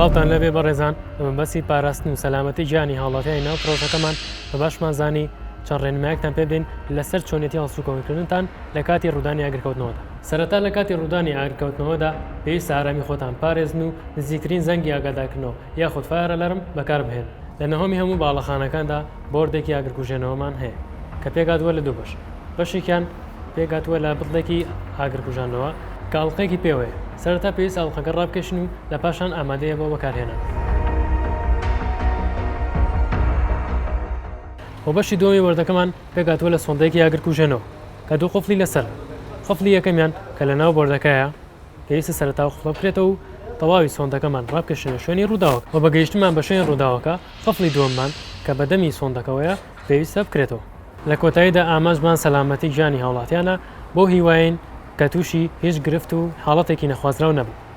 سلااوان لەبێ بەڕێزان بەسی پاراستن و سەلامەتی گیانی هاوڵاتیانی ناو پرۆژەکەمان بە باشمان زانی چەند ڕێنمایەکتان پێ بدەین لەسەر چۆنیەتی هەڵسوکەوتکردنتان لە کاتی ڕوودانی ئاگرکەوتنەوەدا. سەرەتا لە کاتی ڕوودانی ئاگرکەوتنەوەدا پێویستە ئارامی خۆتان پارێزن و نزیکترین زەنگی ئاگادارکردنەوە یاخود فایەر ئەلارم بەکاربهێن. لە نەهۆمی هەموو باڵەخانەکاندا بۆردێکی ئاگرکوژێنەوەمان هەیە کە پێگاتوە لە دوو بەش. بەشێکیان پێگاتوە لە بڵێکی ئاگرکوژانەوە کە ئەڵقەیەکی پێوەیە. سەرەتا پێویست ئەڵقەکە ڕابکێشن و لە پاشان ئامادەیە بۆ بەکارهێنان. و بەشی دووەمی بۆردەکەمان پێگاتوە لە سۆندەیەکی ئاگرکوژێنەوە کە دوو قفڵی لەسەر. قفڵی یەکەمیان کە لە ناو بۆردەکەیە پێویستە سەرەتا قفڵە بکرێتەوە و تەواوی سۆندەکەمان ڕابکێشنە شوێنی ڕووداوەکە و بەگەیشتمان بە شوێن ڕووداوەکە قفڵی دووەممان کە بەدەمی سۆندەکەوەیە پێویستە بکرێتەوە. لە کۆتاییدا ئاماژمان سەلامەتی گیانی هاوڵاتیانە بۆ هیواین کە تووشی هیچ گرفت و حاڵەتێکی نەخوازراو نەبوو.